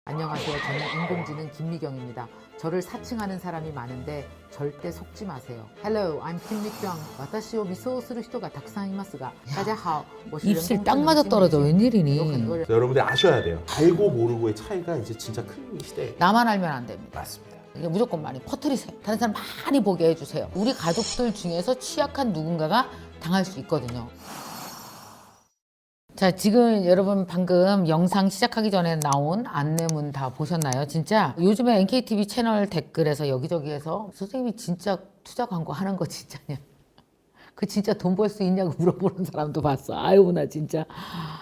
안녕하세요. 저는 인공지능 김미경입니다. 저를 사칭하는 사람이 많은데 절대 속지 마세요. Hello, I'm 김미경. 私を 미소する人がたくさんいますが 大家好. 입술 딱 맞아 떨어져. 웬일이니? 여러분들 아셔야 돼요. 알고 모르고의 차이가 이제 진짜 큰 시대에 나만 알면 안 됩니다. 맞습니다. 이게 무조건 많이 퍼뜨리세요. 다른 사람 많이 보게 해주세요. 우리 가족들 중에서 취약한 누군가가 당할 수 있거든요. 자, 지금 여러분 방금 영상 시작하기 전에 나온 안내문 다 보셨나요? 진짜 요즘에 NKTV 채널 댓글에서 여기저기에서 선생님이 진짜 투자 광고 하는 거 진짜냐? 그 진짜 돈 벌 수 있냐고 물어보는 사람도 봤어. 아유, 나 진짜.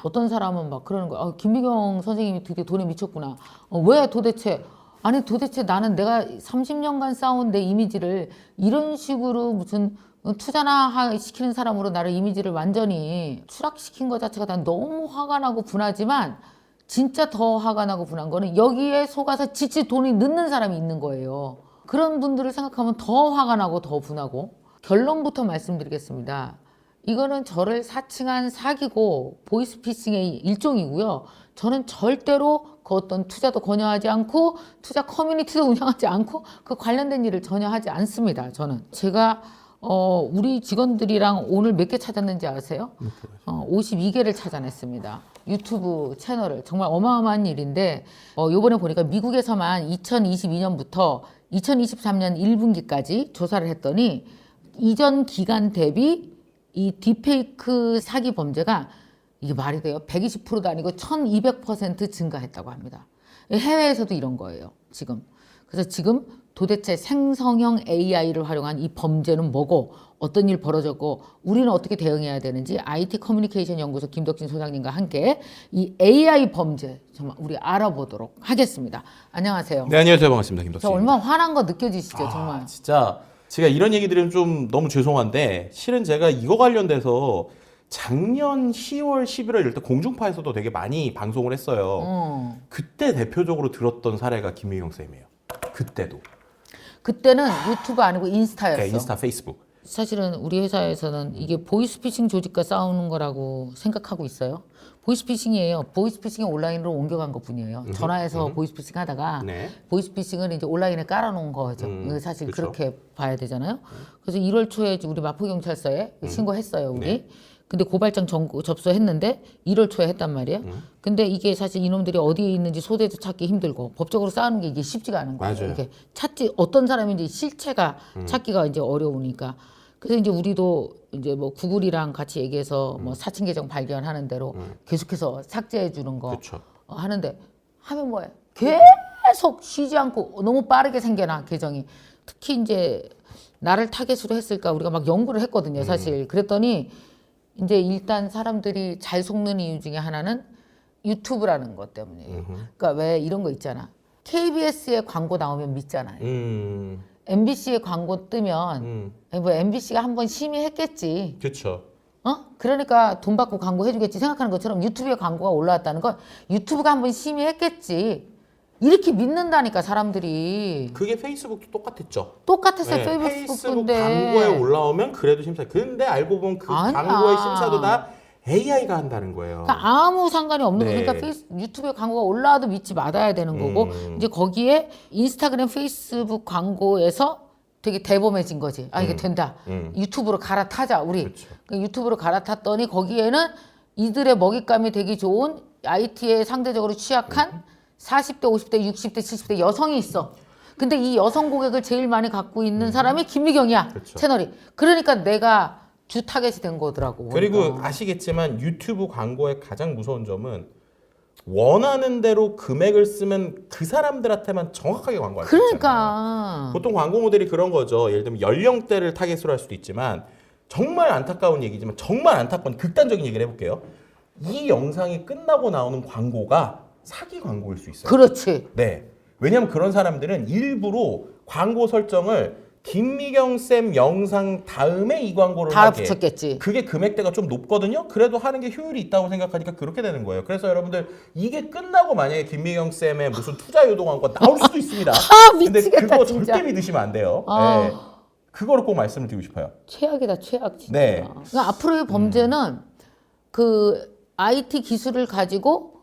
어떤 사람은 막 그러는 거야. 김미경 선생님이 드디어 돈에 미쳤구나. 왜 도대체? 아니 도대체 나는 내가 30년간 쌓아온 내 이미지를 이런 식으로 무슨 투자나 시키는 사람으로 나를 이미지를 완전히 추락시킨 것 자체가 난 너무 화가 나고 분하지만 진짜 더 화가 나고 분한 거는 여기에 속아서 지치 돈이 늦는 사람이 있는 거예요. 그런 분들을 생각하면 더 화가 나고 더 분하고. 결론부터 말씀드리겠습니다. 이거는 저를 사칭한 사기고 보이스피싱의 일종이고요. 저는 절대로 그 어떤 투자도 권유하지 않고 투자 커뮤니티도 운영하지 않고 그 관련된 일을 전혀 하지 않습니다. 저는 제가 우리 직원들이랑 오늘 몇 개 찾았는지 아세요? 52개를 찾아냈습니다. 유튜브 채널을. 정말 어마어마한 일인데 요번에 보니까 미국에서만 2022년부터 2023년 1분기까지 조사를 했더니 이전 기간 대비 이 딥페이크 사기 범죄가 이게 말이 돼요? 120%도 아니고 1200% 증가했다고 합니다. 해외에서도 이런 거예요, 지금. 그래서 지금 도대체 생성형 AI를 활용한 이 범죄는 뭐고 어떤 일 벌어졌고 우리는 어떻게 대응해야 되는지 IT 커뮤니케이션 연구소 김덕진 소장님과 함께 이 AI 범죄 정말 우리 알아보도록 하겠습니다. 안녕하세요. 네, 안녕하세요. 반갑습니다. 저 김덕진. 얼마나 화난 거 느껴지시죠, 정말. 진짜 제가 이런 얘기 드리면 좀 너무 죄송한데 실은 제가 이거 관련돼서 작년 10월, 11월 이럴 때 공중파에서도 되게 많이 방송을 했어요. 그때 대표적으로 들었던 사례가 김미경 쌤이에요. 그때도. 그때는 유튜브 아니고 인스타였어. 네, 인스타, 페이스북. 사실은 우리 회사에서는 이게 보이스피싱 조직과 싸우는 거라고 생각하고 있어요. 보이스피싱이에요. 보이스피싱이 온라인으로 옮겨간 것뿐이에요. 전화해서 보이스피싱 하다가 네. 보이스피싱을 이제 온라인에 깔아놓은 거죠. 사실 그쵸. 그렇게 봐야 되잖아요. 그래서 1월 초에 우리 마포경찰서에 신고했어요, 우리. 네. 근데 고발장 접수했는데 1월 초에 했단 말이에요. 근데 이게 사실 이놈들이 어디에 있는지 소재도 찾기 힘들고 법적으로 싸우는 게 이게 쉽지가 않은 거예요. 맞아요. 이게 찾지 어떤 사람인지 실체가 찾기가 이제 어려우니까. 그래서 이제 우리도 이제 뭐 구글이랑 같이 얘기해서 뭐 사칭 계정 발견하는 대로 계속해서 삭제해 주는 거 그쵸. 하는데 하면 뭐해? 계속 쉬지 않고 너무 빠르게 생겨나 계정이. 특히 이제 나를 타겟으로 했을까 우리가 막 연구를 했거든요, 사실. 그랬더니 이제 일단 사람들이 잘 속는 이유 중에 하나는 유튜브라는 것 때문이에요. 그러니까 왜 이런 거 있잖아. KBS에 광고 나오면 믿잖아요. MBC에 광고 뜨면 뭐 MBC가 한번 심의했겠지. 그렇죠. 그러니까 돈 받고 광고 해주겠지 생각하는 것처럼 유튜브에 광고가 올라왔다는 건 유튜브가 한번 심의했겠지. 이렇게 믿는다니까 사람들이. 그게 페이스북도 똑같았죠. 똑같았어요. 네, 페이스북 페이스북 근데 광고에 올라오면 그래도 심사. 근데 알고 보면 그 아니야. 광고의 심사도 다 AI가 한다는 거예요. 그러니까 아무 상관이 없는 네. 거. 그러니까 유튜브에 광고가 올라와도 믿지 말아야 되는 거고 이제 거기에 인스타그램, 페이스북 광고에서 되게 대범해진 거지. 아 이게 된다. 유튜브로 갈아타자 우리. 그렇죠. 그러니까 유튜브로 갈아탔더니 거기에는 이들의 먹잇감이 되기 좋은 IT에 상대적으로 취약한 40대, 50대, 60대, 70대 여성이 있어. 근데 이 여성 고객을 제일 많이 갖고 있는 사람이 김미경이야. 그렇죠. 채널이. 그러니까 내가 주 타겟이 된 거더라고. 그리고 그러니까. 아시겠지만 유튜브 광고의 가장 무서운 점은 원하는 대로 금액을 쓰면 그 사람들한테만 정확하게 광고할 수 있잖아요. 그러니까. 보통 광고 모델이 그런 거죠. 예를 들면 연령대를 타겟으로 할 수도 있지만 정말 안타까운 얘기지만 정말 안타까운 극단적인 얘기를 해볼게요. 이 영상이 끝나고 나오는 광고가 사기 광고일 수 있어요. 그렇지. 네. 왜냐하면 그런 사람들은 일부러 광고 설정을 김미경 쌤 영상 다음에 이 광고를 다 하게. 붙였겠지. 그게 금액대가 좀 높거든요. 그래도 하는 게 효율이 있다고 생각하니까 그렇게 되는 거예요. 그래서 여러분들 이게 끝나고 만약에 김미경 쌤의 무슨 투자 유도 광고가 나올 수도 있습니다. 근데 미치겠다, 그거 진짜. 절대 믿으시면 안 돼요. 아. 네. 그거를 꼭 말씀을 드리고 싶어요. 최악이다, 최악 진짜. 네. 그러니까 앞으로의 범죄는 그 IT 기술을 가지고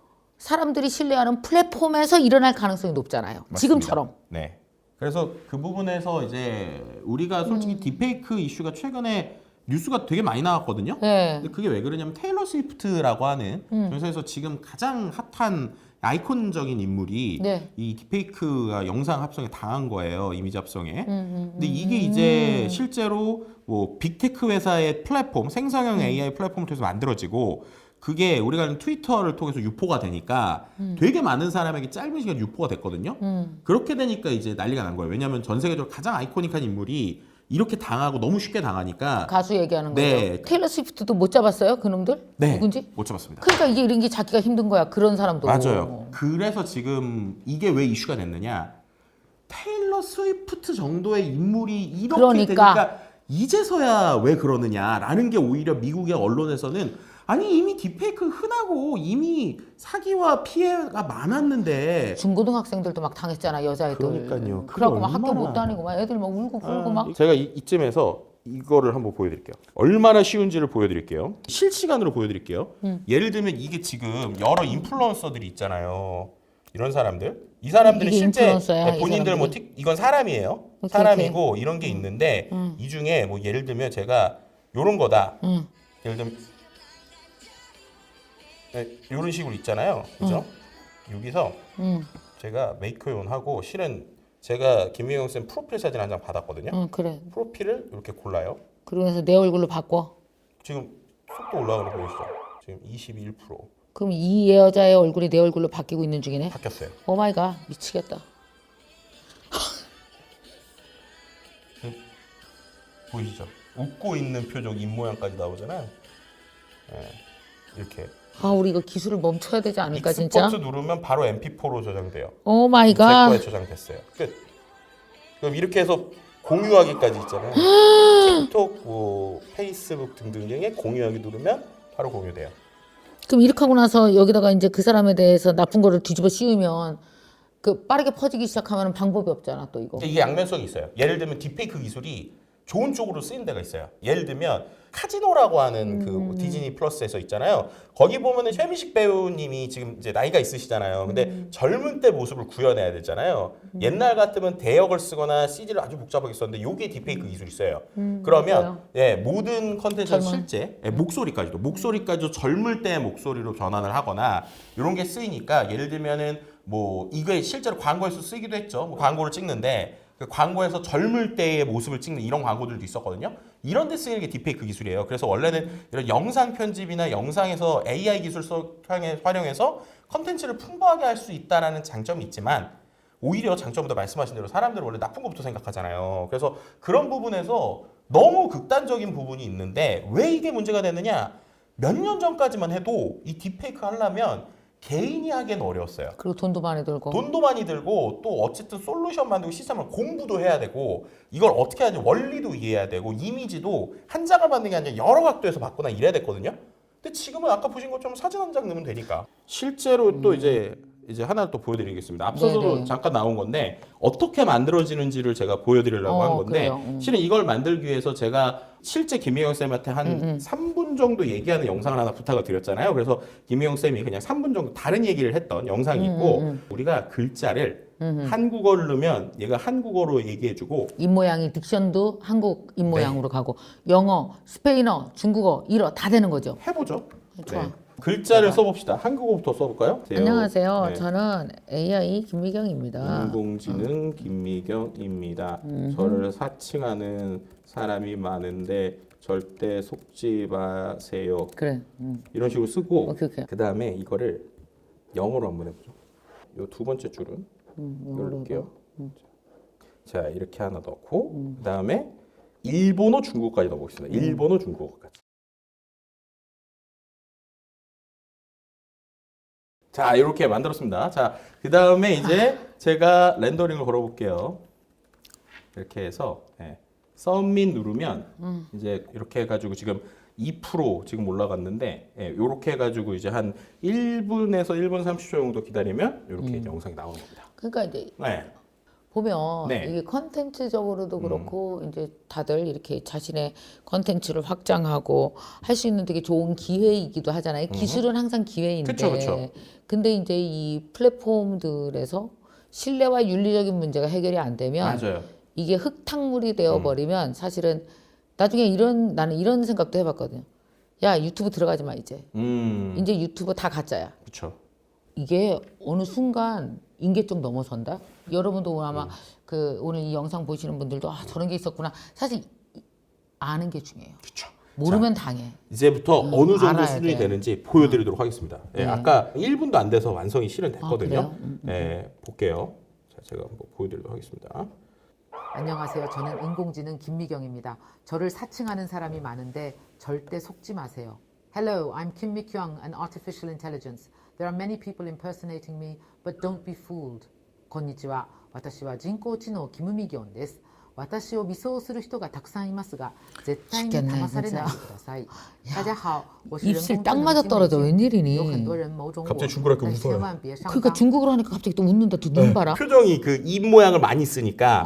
사람들이 신뢰하는 플랫폼에서 일어날 가능성이 높잖아요. 맞습니다. 지금처럼. 네. 그래서 그 부분에서 이제 우리가 솔직히 디페이크 이슈가 최근에 뉴스가 되게 많이 나왔거든요. 네. 근데 그게 왜 그러냐면 테일러 스위프트라고 하는 전세에서 지금 가장 핫한 아이콘적인 인물이 네. 이 디페이크가 영상 합성에 당한 거예요. 이미지 합성에. 근데 이게 이제 실제로 뭐 빅테크 회사의 플랫폼, 생성형 AI 플랫폼을 통해서 만들어지고 그게 우리가 아는 트위터를 통해서 유포가 되니까 되게 많은 사람에게 짧은 시간 유포가 됐거든요. 그렇게 되니까 이제 난리가 난 거예요. 왜냐하면 전 세계적으로 가장 아이코닉한 인물이 이렇게 당하고 너무 쉽게 당하니까 가수 얘기하는 네. 거예요. 테일러 스위프트도 못 잡았어요? 그놈들? 네, 누군지? 못 잡았습니다. 그러니까 이게 이런 게 잡기가 힘든 거야. 그런 사람도. 맞아요. 그래서 지금 이게 왜 이슈가 됐느냐? 테일러 스위프트 정도의 인물이 이렇게 그러니까. 되니까 이제서야 왜 그러느냐라는 게 오히려 미국의 언론에서는 아니 이미 딥페이크 흔하고 이미 사기와 피해가 많았는데 중고등학생들도 막 당했잖아, 여자애들. 그러니까요. 그게 그래갖고 막 학교 얼마나- 못 다니고 막 애들 막 울고 굴고 막. 제가 이쯤에서 이거를 한번 보여드릴게요. 얼마나 쉬운지를 보여드릴게요. 실시간으로 보여드릴게요. 예를 들면 이게 지금 여러 인플루언서들이 있잖아요. 이런 사람들. 이 사람들은 이게 실제 인플루언서야, 이 본인들 뭐 사람들이? 이건 사람이에요. 오케이, 사람이고 이런 게 있는데 이 중에 뭐 예를 들면 제가 요런 거다. 예를 들면 이런 식으로 있잖아요. 그죠? 여기서 제가 메이크온 하고 실은 제가 김미경 쌤 프로필 사진 한 장 받았거든요. 응, 그래. 프로필을 이렇게 골라요. 그러면서 내 얼굴로 바꿔. 지금 속도 올라가는 거 보이시죠? 지금 21% 그럼 이 여자의 얼굴이 내 얼굴로 바뀌고 있는 중이네. 바뀌었어요. 오 마이 갓, 미치겠다. 보이시죠? 웃고 있는 표정, 입 모양까지 나오잖아요. 예, 이렇게 아, 우리 이거 기술을 멈춰야 되지 않을까 진짜? 익스포트 누르면 바로 MP4로 저장돼요. 오 마이 제 거에 갓. 저장됐어요. 끝. 그럼 이렇게 해서 공유하기까지 있잖아요. 틱톡, 뭐 페이스북 등등등에 공유하기 누르면 바로 공유돼요. 그럼 이렇게 하고 나서 여기다가 이제 그 사람에 대해서 나쁜 거를 뒤집어 씌우면 그 빠르게 퍼지기 시작하면 방법이 없잖아 또 이거. 이게 양면성이 있어요. 예를 들면 딥페이크 기술이 좋은 쪽으로 쓰인 데가 있어요. 예를 들면 카지노라고 하는 그 디즈니 플러스에서 있잖아요. 거기 보면은 최민식 배우님이 지금 이제 나이가 있으시잖아요. 근데 젊은 때 모습을 구현해야 되잖아요. 옛날 같으면 대역을 쓰거나 CG를 아주 복잡하게 썼는데 요게 딥페이크 기술이 있어요. 그러면 맞아요. 예, 모든 컨텐츠 젊은. 실제 목소리까지도 젊을 때의 목소리로 전환을 하거나 이런 게 쓰이니까 예를 들면은 뭐 이게 실제로 광고에서 쓰기도 했죠. 뭐 광고를 찍는데 그 광고에서 젊을 때의 모습을 찍는 이런 광고들도 있었거든요. 이런 데 쓰이는 게 딥페이크 기술이에요. 그래서 원래는 이런 영상 편집이나 영상에서 AI 기술 활용해서 컨텐츠를 풍부하게 할 수 있다라는 장점이 있지만 오히려 장점보다 말씀하신 대로 사람들은 원래 나쁜 것부터 생각하잖아요. 그래서 그런 부분에서 너무 극단적인 부분이 있는데 왜 이게 문제가 되느냐? 몇 년 전까지만 해도 이 딥페이크 하려면 개인이 하기엔 어려웠어요. 그리고 돈도 많이 들고. 돈도 많이 들고 또 어쨌든 솔루션 만들고 시스템을 공부도 해야 되고 이걸 어떻게 하는지 원리도 이해해야 되고 이미지도 한 장을 받는 게 아니라 여러 각도에서 받거나 이래야 됐거든요. 근데 지금은 아까 보신 것처럼 사진 한 장 넣으면 되니까. 실제로 또 이제 하나 또 보여드리겠습니다. 앞서도 네네. 잠깐 나온 건데 어떻게 만들어지는지를 제가 보여드리려고 한 건데 그래요. 실은 이걸 만들기 위해서 제가 실제 김미경 쌤한테 한 3분 정도 얘기하는 영상을 하나 부탁을 드렸잖아요. 그래서 김미경 쌤이 그냥 3분 정도 다른 얘기를 했던 영상이 있고 우리가 글자를 한국어를 넣으면 얘가 한국어로 얘기해주고 입 모양이 딕션도 한국 입 모양으로 가고 영어, 스페인어, 중국어, 일어 다 되는 거죠. 해보죠. 좋아. 글자를 써봅시다. 한국어부터 써볼까요? 안녕하세요. 네. 저는 AI 김미경입니다. 인공지능 김미경입니다. 저를 사칭하는 사람이 많은데 절대 속지 마세요. 그래. 이런 식으로 쓰고 오케이, 오케이. 그 다음에 이거를 영어로 한번 해보죠. 요 두 번째 줄은 넣을게요. 자 이렇게 하나 넣고 그 다음에 일본어 중국어까지 넣어보겠습니다. 일본어 중국어까지. 자 이렇게 만들었습니다. 자 그 다음에 이제 제가 렌더링을 걸어볼게요. 이렇게 해서 서밋 누르면 이제 이렇게 해가지고 지금 2% 지금 올라갔는데 이렇게 해가지고 이제 한 1분에서 1분 30초 정도 기다리면 이렇게 영상이 나오는 겁니다. 그러니까 이제 네. 보면 네. 이게 컨텐츠적으로도 그렇고 이제 다들 이렇게 자신의 컨텐츠를 확장하고 할 수 있는 되게 좋은 기회이기도 하잖아요. 기술은 항상 기회인데. 그쵸. 근데 이제 이 플랫폼들에서 신뢰와 윤리적인 문제가 해결이 안 되면 맞아요. 이게 흙탕물이 되어 버리면 사실은 나중에 나는 이런 생각도 해봤거든요. 야, 유튜브 들어가지 마 이제. 이제 유튜브 다 가짜야. 그렇죠. 이게 어느 순간 인계점 넘어선다. 여러분도 아마 그 오늘 이 영상 보시는 분들도 저런 게 있었구나. 사실 아는 게 중요해요. 그렇죠. 모르면 당해. 이제부터 어느 정도 알아야 수준이 돼. 되는지 보여드리도록 하겠습니다. 예, 아까 1분도 안 돼서 완성이 실은 됐거든요. 그래요? 예, 볼게요. 자, 제가 한번 보여드리도록 하겠습니다. 안녕하세요. 저는 인공지능 김미경입니다. 저를 사칭하는 사람이 많은데 절대 속지 마세요. Hello, I'm Kim Mi-kyung, an artificial intelligence. There are many people impersonating me, but don't be fooled. こんにちは。私は人工知能キム・ミギョンです。私を偽装する人がたくさんいますが、絶対に騙されないでください。大家好，我是人 입술 工 딱 智能 맞아 金 떨어져. 有 웬일이니? 很多人某种我， 갑자기 중국어랄까 但 무서워요. 千万别上 그러니까 当。 중국어로 하니까 갑자기 또 웃는다. 눈 봐라. 표정이 그 입 모양을 많이 쓰니까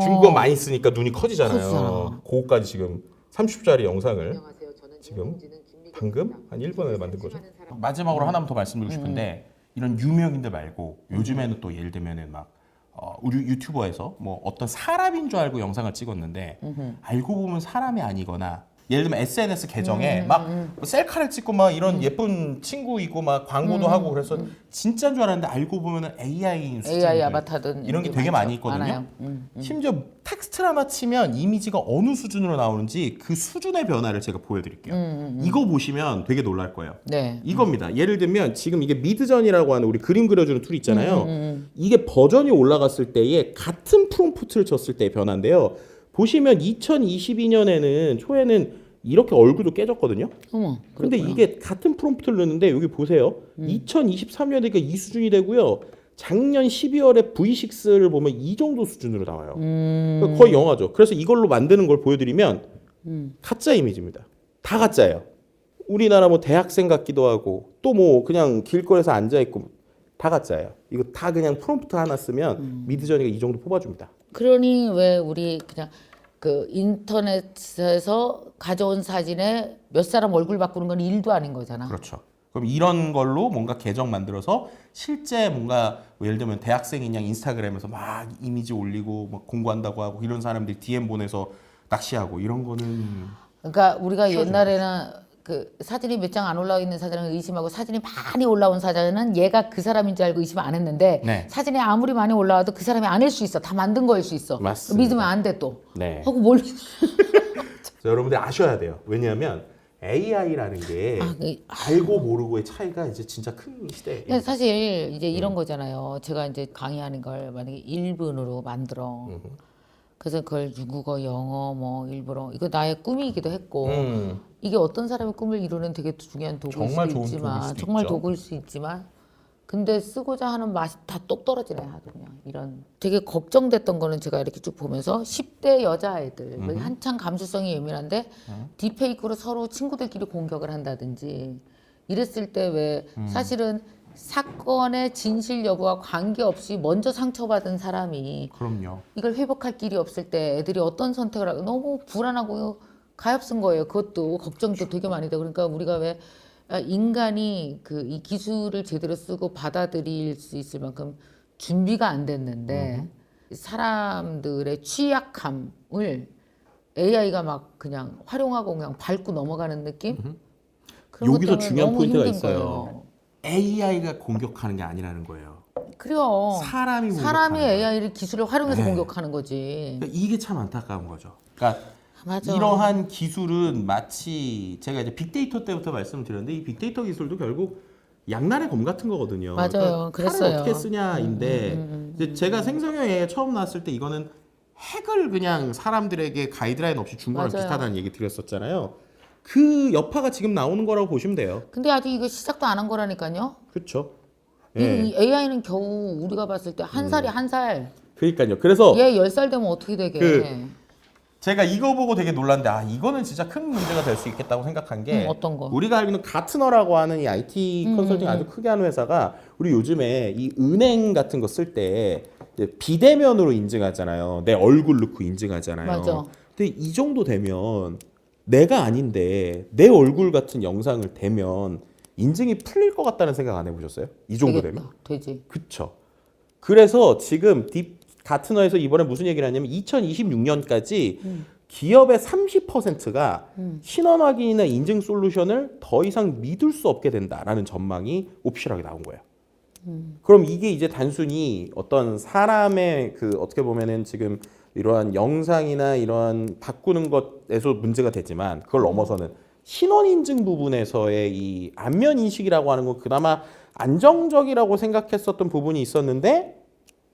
중국어 많이 쓰니까 눈이 커지잖아요. 커지잖아. 그거까지 지금 30초짜리 영상을 안녕하세요. 저는 지금 인공지능 김미경입니다. 방금 한 1분 안에 만든 거죠. 사칭하는 사람- 마지막으로 하나만 더 말씀드리고 싶은데 이런 유명인들 말고 요즘에는 또 예를 들면은 막 우리 유튜버에서 뭐 어떤 사람인 줄 알고 영상을 찍었는데 알고 보면 사람이 아니거나 예를 들면 SNS 계정에 막 셀카를 찍고 막 이런 예쁜 친구이고 막 광고도 하고 그래서 진짜인 줄 알았는데 알고 보면은 AI인 수준들 AI 아바타든 이런 게 이게 되게 많죠. 많이 있거든요. 많아요. 심지어 텍스트를 하나 치면 이미지가 어느 수준으로 나오는지 그 수준의 변화를 제가 보여드릴게요. 이거 보시면 되게 놀랄 거예요. 네. 이겁니다. 예를 들면 지금 이게 미드전이라고 하는 우리 그림 그려주는 툴 있잖아요. 이게 버전이 올라갔을 때에 같은 프롬프트를 쳤을 때의 변화인데요. 보시면 2022년에는 초에는 이렇게 얼굴도 깨졌거든요. 어머. 근데 이게 같은 프롬프트를 넣는데 여기 보세요. 2023년에 이 수준이 되고요. 작년 12월에 V6를 보면 이 정도 수준으로 나와요. 그러니까 거의 영화죠. 그래서 이걸로 만드는 걸 보여드리면 가짜 이미지입니다. 다 가짜예요. 우리나라 뭐 대학생 같기도 하고 또 뭐 그냥 길거리에서 앉아 있고 다 가짜예요. 이거 다 그냥 프롬프트 하나 쓰면 미드저니가 이 정도 뽑아줍니다. 그러니 왜 우리 그냥 그 인터넷에서 가져온 사진에 몇 사람 얼굴 바꾸는 건 일도 아닌 거잖아. 그렇죠. 그럼 이런 걸로 뭔가 계정 만들어서 실제 뭔가 뭐 예를 들면 대학생인 양 인스타그램에서 막 이미지 올리고 막 공부한다고 하고 이런 사람들이 DM 보내서 낚시하고 이런 거는 그러니까 우리가 옛날에는 그 사진이 몇 장 안 올라와 있는 사진을 의심하고 사진이 많이 올라온 사진은 얘가 그 사람인 줄 알고 의심 안 했는데 네. 사진이 아무리 많이 올라와도 그 사람이 아닐 수 있어. 다 만든 거일 수 있어. 맞습니다. 믿으면 안 돼 또. 네. 하고 뭘 그래서 여러분들 아셔야 돼요. 왜냐하면 AI라는 게 알고 모르고의 차이가 이제 진짜 큰 시대예요. 근데 사실 이제 이런 거잖아요. 제가 이제 강의하는 걸 만약에 1분으로 만들어. 그래서 그걸 중국어, 영어, 뭐 일본어 이거 나의 꿈이기도 했고 이게 어떤 사람의 꿈을 이루는 되게 중요한 도구일 정말 수도 좋은 있지만 도구일 수도 정말 있죠. 도구일 수 있지만 근데 쓰고자 하는 맛이 다 똑 떨어지네 아주 그냥 이런 되게 걱정됐던 거는 제가 이렇게 쭉 보면서 10대 여자아이들 뭐 한창 감수성이 예민한데 딥페이크로 서로 친구들끼리 공격을 한다든지 이랬을 때 왜 사실은 사건의 진실 여부와 관계없이 먼저 상처받은 사람이 그럼요. 이걸 회복할 길이 없을 때 애들이 어떤 선택을 하고 너무 불안하고 가엾은 거예요. 그것도 걱정도 되게 많이 되고 그러니까 우리가 왜 인간이 그 이 기술을 제대로 쓰고 받아들일 수 있을 만큼 준비가 안 됐는데 사람들의 취약함을 AI가 막 그냥 활용하고 그냥 밟고 넘어가는 느낌? 그런 것 여기서 때문에 중요한 너무 포인트가 힘든 있어요. 거예요. AI가 공격하는 게 아니라는 거예요. 그래요. 사람이 사람이 공격하는 거예요. AI를 기술을 활용해서 네. 공격하는 거지. 그러니까 이게 참 안타까운 거죠. 그러니까 맞아. 이러한 기술은 마치 제가 이제 빅데이터 때부터 말씀드렸는데 이 빅데이터 기술도 결국 양날의 검 같은 거거든요. 맞아요. 그러니까 그랬어요. 칼을 어떻게 쓰냐인데 이제 제가 생성형 AI 처음 나왔을 때 이거는 핵을 그냥 사람들에게 가이드라인 없이 준 거랑 맞아요. 비슷하다는 얘기 드렸었잖아요. 그 여파가 지금 나오는 거라고 보시면 돼요. 근데 아직 이거 시작도 안 한 거라니까요. 그렇죠. 이 AI는 겨우 우리가 봤을 때 한 살이 한 살. 그러니까요. 그래서 얘 10살 되면 어떻게 되게. 그 제가 이거 보고 되게 놀랐는데 아 이거는 진짜 큰 문제가 될 수 있겠다고 생각한 게 어떤 거? 우리가 알고 있는 가트너라고 하는 이 IT 컨설팅 아주 크게 하는 회사가 우리 요즘에 이 은행 같은 거 쓸 때 이제 비대면으로 인증하잖아요. 내 얼굴 넣고 인증하잖아요. 맞아. 근데 이 정도 되면 내가 아닌데 내 얼굴 같은 영상을 대면 인증이 풀릴 것 같다는 생각 안 해보셨어요? 이 정도 되겠다. 되면? 되지. 그쵸. 그래서 지금 가트너에서 이번에 무슨 얘기를 하냐면 2026년까지 기업의 30%가 신원 확인이나 인증 솔루션을 더 이상 믿을 수 없게 된다라는 전망이 오피셜하게 나온 거예요. 그럼 이게 이제 단순히 어떤 사람의 그 어떻게 보면은 지금 이러한 영상이나 이러한 바꾸는 것에서 문제가 되지만 그걸 넘어서는 신원 인증 부분에서의 이 안면 인식이라고 하는 건 그나마 안정적이라고 생각했었던 부분이 있었는데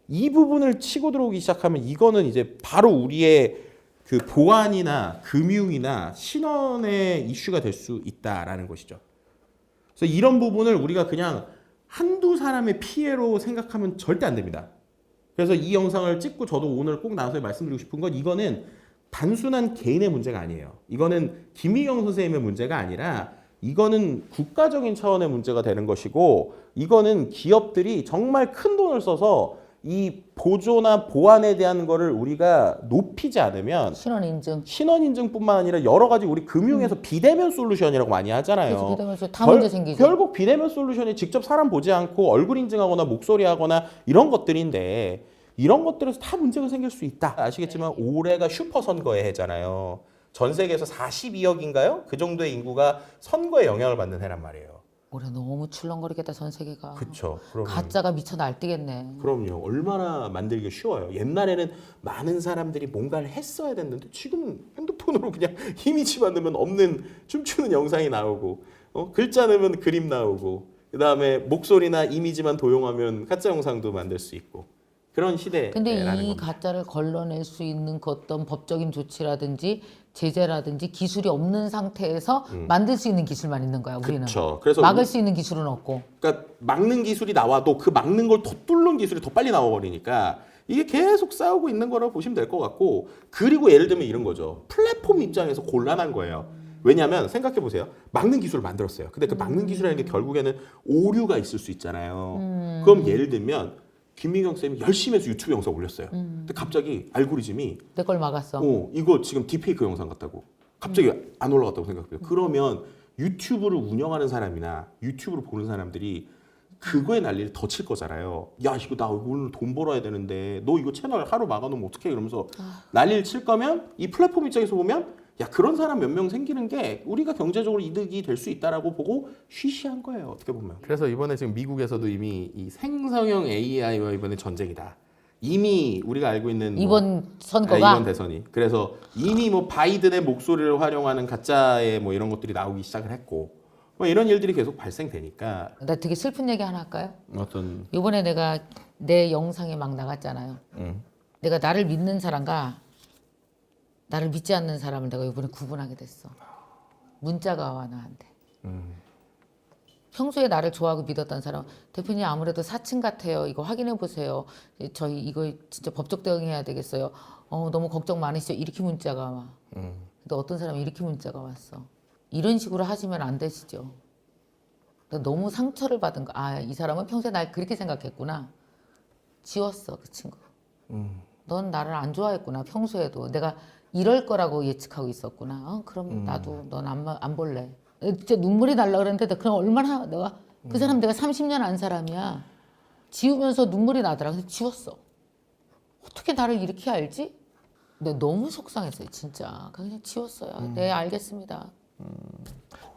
이 부분을 치고 들어오기 시작하면 이거는 이제 바로 우리의 그 보안이나 금융이나 신원의 이슈가 될 수 있다라는 것이죠. 그래서 이런 부분을 우리가 그냥 한두 사람의 피해로 생각하면 절대 안 됩니다. 그래서 이 영상을 찍고 저도 오늘 꼭 나와서 말씀드리고 싶은 건 이거는 단순한 개인의 문제가 아니에요. 이거는 김미경 선생님의 문제가 아니라 이거는 국가적인 차원의 문제가 되는 것이고 이거는 기업들이 정말 큰 돈을 써서 이 보조나 보안에 대한 거를 우리가 높이지 않으면 신원 인증. 신원 인증뿐만 아니라 여러 가지 우리 금융에서 비대면 솔루션이라고 많이 하잖아요. 그래서 비대면서 다 문제 생기죠. 결국 비대면 솔루션이 직접 사람 보지 않고 얼굴 인증하거나 목소리 하거나 이런 것들인데 이런 것들에서 다 문제가 생길 수 있다. 아시겠지만 올해가 슈퍼 선거의 해잖아요. 전 세계에서 42억인가요? 그 정도의 인구가 선거에 영향을 받는 해란 말이에요. 올해 너무 출렁거리겠다 전 세계가. 그렇죠. 가짜가 미쳐 날뛰겠네. 그럼요. 얼마나 만들기 쉬워요. 옛날에는 많은 사람들이 뭔가를 했어야 됐는데 지금은 핸드폰으로 그냥 이미지만 넣으면 없는 춤추는 영상이 나오고 글자 넣으면 그림 나오고 그다음에 목소리나 이미지만 도용하면 가짜 영상도 만들 수 있고 그런 시대라는 근데 이 겁니다. 가짜를 걸러낼 수 있는 그 어떤 법적인 조치라든지 제재라든지 기술이 없는 상태에서 만들 수 있는 기술만 있는 거야 우리는. 그렇죠. 그래서 막을 수 있는 기술은 없고. 그러니까 막는 기술이 나와도 그 막는 걸 더 뚫는 기술이 더 빨리 나와버리니까 이게 계속 싸우고 있는 거라고 보시면 될 것 같고 그리고 예를 들면 이런 거죠. 플랫폼 입장에서 곤란한 거예요. 왜냐하면 생각해 보세요. 막는 기술을 만들었어요. 근데 그 막는 기술이라는 게 결국에는 오류가 있을 수 있잖아요. 그럼 예를 들면 김미경 쌤이 열심히 해서 유튜브 영상 올렸어요. 근데 갑자기 알고리즘이 내 걸 막았어. 이거 지금 딥페이크 영상 같다고 갑자기 안 올라갔다고 생각해요. 그러면 유튜브를 운영하는 사람이나 유튜브를 보는 사람들이 그거에 난리를 더 칠 거잖아요. 야 이거 나 오늘 돈 벌어야 되는데 너 이거 채널 하루 막아놓으면 어떡해 이러면서 난리를 칠 거면 이 플랫폼 입장에서 보면 야 그런 사람 몇 명 생기는 게 우리가 경제적으로 이득이 될 수 있다라고 보고 쉬쉬한 거예요. 어떻게 보면. 그래서 이번에 지금 미국에서도 이미 이 생성형 AI와 이번에 전쟁이다. 이미 우리가 알고 있는 이번 선거가 이번 대선이 그래서 이미 뭐 바이든의 목소리를 활용하는 가짜의 뭐 이런 것들이 나오기 시작을 했고 뭐 이런 일들이 계속 발생되니까 나 되게 슬픈 얘기 하나 할까요? 어떤 이번에 내가 내 영상에 막 나갔잖아요. 내가 나를 믿는 사람과 나를 믿지 않는 사람을 내가 이번에 구분하게 됐어. 문자가 와 나한테. 평소에 나를 좋아하고 믿었던 사람 대표님 아무래도 사칭 같아요. 이거 확인해 보세요. 저희 이거 진짜 법적 대응해야 되겠어요. 너무 걱정 많으시죠. 이렇게 문자가 와. 근데 어떤 사람이 이렇게 문자가 왔어. 이런 식으로 하시면 안 되시죠. 너무 상처를 받은 거. 이 사람은 평소에 날 그렇게 생각했구나. 지웠어 그 친구. 넌 나를 안 좋아했구나. 평소에도 내가 이럴 거라고 예측하고 있었구나. 그럼 나도 넌 안 볼래. 진짜 눈물이 날라 그랬는데 그럼 얼마나 내가 그 사람 내가 30년 안 사람이야. 지우면서 눈물이 나더라. 그래서 지웠어. 어떻게 나를 이렇게 알지? 근데 너무 속상했어요 진짜. 그냥 지웠어요. 네 알겠습니다.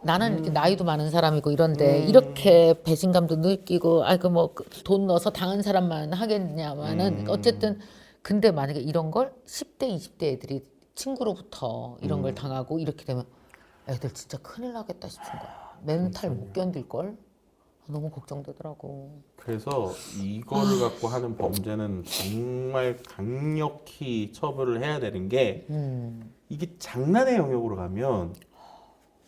나는 이렇게 나이도 많은 사람이고 이런데 이렇게 배신감도 느끼고 뭐 돈 넣어서 당한 사람만 하겠냐마는 어쨌든 근데 만약에 이런 걸 10대 20대 애들이 친구로부터 이런 걸 당하고 이렇게 되면 애들 진짜 큰일 나겠다 싶은 거야. 멘탈 못 견딜 걸. 너무 걱정되더라고. 그래서 이거를 갖고 하는 범죄는 정말 강력히 처벌을 해야 되는 게 이게 장난의 영역으로 가면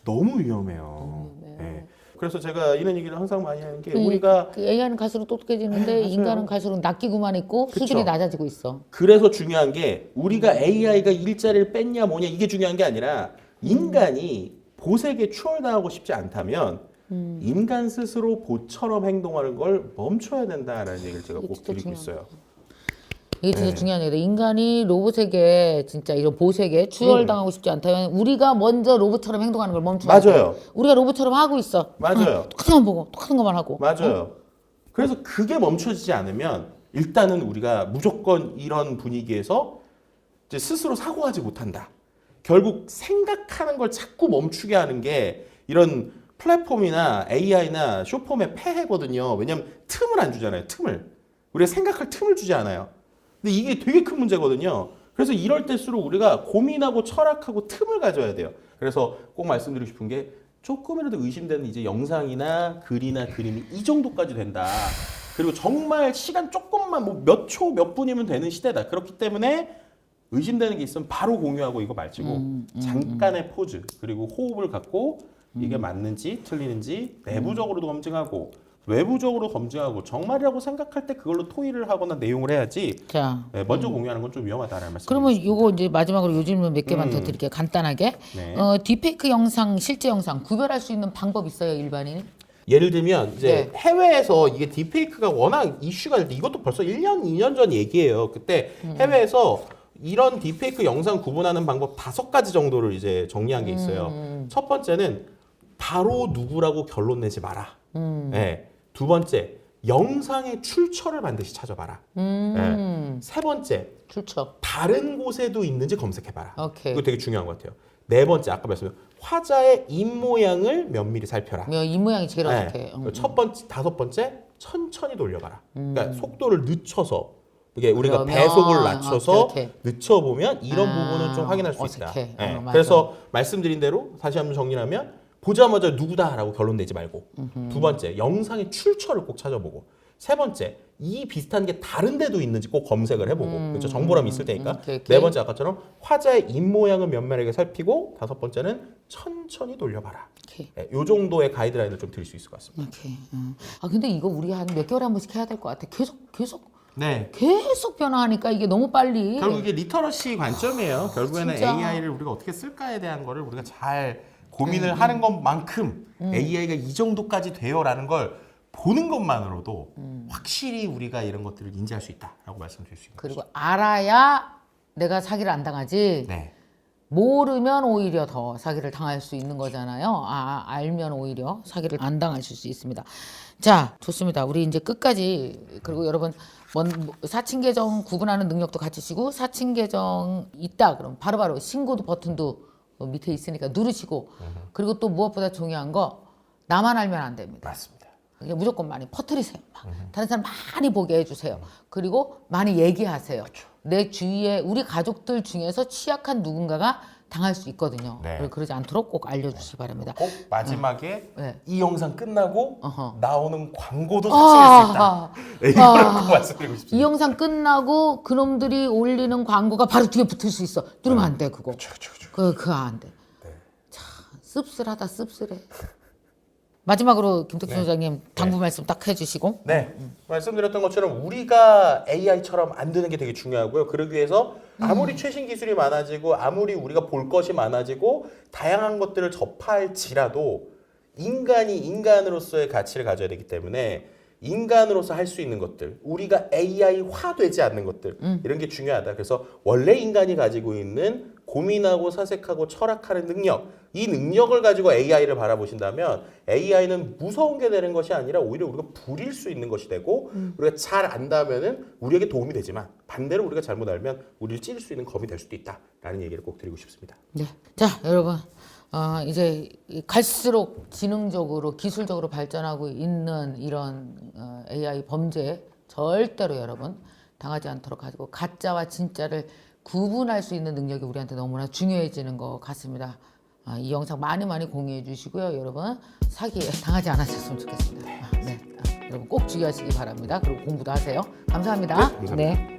너무 위험해요. 네. 그래서 제가 이런 얘기를 항상 많이 하는 게 우리가 AI는 갈수록 똑똑해지는데 인간은 갈수록 낚이고만 있고 그쵸. 수준이 낮아지고 있어. 그래서 중요한 게 우리가 AI가 일자리를 뺐냐 뭐냐 이게 중요한 게 아니라 인간이 보색에 추월당하고 싶지 않다면 인간 스스로 보처럼 행동하는 걸 멈춰야 된다라는 얘기를 제가 꼭 진짜 드리고 중요한 있어요. 이게 진짜 중요한 얘기다. 인간이 로봇에게 진짜 이런 보색에 추월당하고 싶지 않다면 우리가 먼저 로봇처럼 행동하는 걸 멈춰야 돼. 맞아요. 우리가 로봇처럼 하고 있어. 맞아요. 똑같은 것만 보고 똑같은 것만 하고. 맞아요. 그래서 그게 멈춰지지 않으면 일단은 우리가 무조건 이런 분위기에서 이제 스스로 사고하지 못한다. 결국 생각하는 걸 자꾸 멈추게 하는 게 이런 플랫폼이나 AI나 쇼폼의 폐해거든요. 왜냐면 틈을 안 주잖아요. 틈을. 우리가 생각할 틈을 주지 않아요. 근데 이게 되게 큰 문제거든요. 그래서 이럴 때일수록 우리가 고민하고 철학하고 틈을 가져야 돼요. 그래서 꼭 말씀드리고 싶은 게 조금이라도 의심되는 이제 영상이나 글이나 그림이 이 정도까지 된다. 그리고 정말 시간 조금만 뭐 몇 초, 몇 분이면 되는 시대다. 그렇기 때문에 의심되는 게 있으면 바로 공유하고 이거 말지고 잠깐의 포즈 그리고 호흡을 갖고 이게 맞는지 틀리는지 내부적으로도 검증하고 외부적으로 검증하고 정말이라고 생각할 때 그걸로 토의를 하거나 내용을 해야지 자, 먼저 공유하는 건 좀 위험하다는 말씀. 그러면 요거 이제 마지막으로 요즘은 몇 개만 더 드릴게요. 간단하게. 네. 딥페이크 영상, 실제 영상 구별할 수 있는 방법 있어요, 일반인? 예를 들면 이제 네. 해외에서 이게 딥페이크가 워낙 이슈가 될 때 이것도 벌써 1년, 2년 전 얘기예요. 그때 해외에서 이런 딥페이크 영상 구분하는 방법 5가지 정도를 이제 정리한 게 있어요. 첫 번째는 바로 누구라고 결론 내지 마라. 네. 두 번째, 영상의 출처를 반드시 찾아봐라. 네. 세 번째, 출처. 다른 곳에도 있는지 검색해봐라. 오케이. 이거 되게 중요한 것 같아요. 네 번째, 아까 말씀드린 화자의 입모양을 면밀히 살펴라. 이 모양이 제일 네. 어떻게? 첫 번째, 다섯 번째, 천천히 돌려봐라. 그러니까 속도를 늦춰서 이게 우리가 그러면, 배속을 낮춰서 오케이. 늦춰보면 이런 부분은 좀 확인할 수 있다. 어색해. 네. 맞아. 그래서 말씀드린 대로 다시 한번 정리하면 보자마자 누구다라고 결론 내지 말고 두 번째, 영상의 출처를 꼭 찾아보고 세 번째, 이 비슷한 게 다른 데도 있는지 꼭 검색을 해보고 그렇죠? 정보람이 있을 테니까 오케이. 네 번째 아까처럼 화자의 입모양을 면밀하게 살피고 다섯 번째는 천천히 돌려봐라. 오케이. 네, 요 정도의 가이드라인을 좀 드릴 수 있을 것 같습니다. 오케이. 아 근데 이거 우리 한 몇 개월에 한 번씩 해야 될 것 같아. 네. 계속 변화하니까 이게 너무 빨리. 결국 이게 리터러시 관점이에요. 결국에는 진짜. AI를 우리가 어떻게 쓸까에 대한 거를 우리가 잘 고민을 하는 것만큼 AI가 이 정도까지 돼요라는 걸 보는 것만으로도 확실히 우리가 이런 것들을 인지할 수 있다라고 말씀드릴 수 있는 그리고 알아야 내가 사기를 안 당하지. 거죠. 네. 모르면 오히려 더 사기를 당할 수 있는 거잖아요. 알면 오히려 사기를 안 당하실 수 있습니다. 자, 좋습니다. 우리 이제 끝까지 그리고 여러분 사칭 계정 구분하는 능력도 갖추시고 사칭 계정 있다 그럼 바로바로 신고도 버튼도 밑에 있으니까 누르시고 그리고 또 무엇보다 중요한 거 나만 알면 안 됩니다. 맞습니다. 그러니까 무조건 많이 퍼뜨리세요. 다른 사람 많이 보게 해주세요. 그리고 많이 얘기하세요. 내 주위에 우리 가족들 중에서 취약한 누군가가 당할 수 있거든요. 네. 그러지 않도록 꼭 알려주시기 바랍니다. 꼭 마지막에 네. 이 영상 끝나고 어허. 나오는 광고도 삭제할 수 있다. 네, 이걸 꼭 말씀드리고 이 싶습니다. 영상 끝나고 그놈들이 올리는 광고가 바로 뒤에 붙을 수 있어. 누르면 안 돼 그거. 그거 안 돼. 네. 참 씁쓸하다 씁쓸해. 마지막으로 김택수 소장님 당부 말씀 딱 해주시고. 네, 말씀드렸던 것처럼 우리가 AI처럼 안 되는 게 되게 중요하고요. 그러기 위해서 아무리 최신 기술이 많아지고 아무리 우리가 볼 것이 많아지고 다양한 것들을 접할지라도 인간이 인간으로서의 가치를 가져야 되기 때문에 인간으로서 할 수 있는 것들, 우리가 AI화되지 않는 것들 이런 게 중요하다. 그래서 원래 인간이 가지고 있는 고민하고 사색하고 철학하는 능력, 이 능력을 가지고 AI를 바라보신다면 AI는 무서운 게 되는 것이 아니라 오히려 우리가 부릴 수 있는 것이 되고 우리가 잘 안다면은 우리에게 도움이 되지만 반대로 우리가 잘못 알면 우리를 찌를 수 있는 검이 될 수도 있다라는 얘기를 꼭 드리고 싶습니다. 네. 자, 여러분. 이제 갈수록 지능적으로 기술적으로 발전하고 있는 이런 AI 범죄 절대로 여러분 당하지 않도록 가지고 가짜와 진짜를 구분할 수 있는 능력이 우리한테 너무나 중요해지는 것 같습니다. 이 영상 많이 공유해 주시고요. 여러분 사기에 당하지 않으셨으면 좋겠습니다. 네. 여러분 꼭 주의하시기 바랍니다. 그리고 공부도 하세요. 감사합니다. 감사합니다. 네.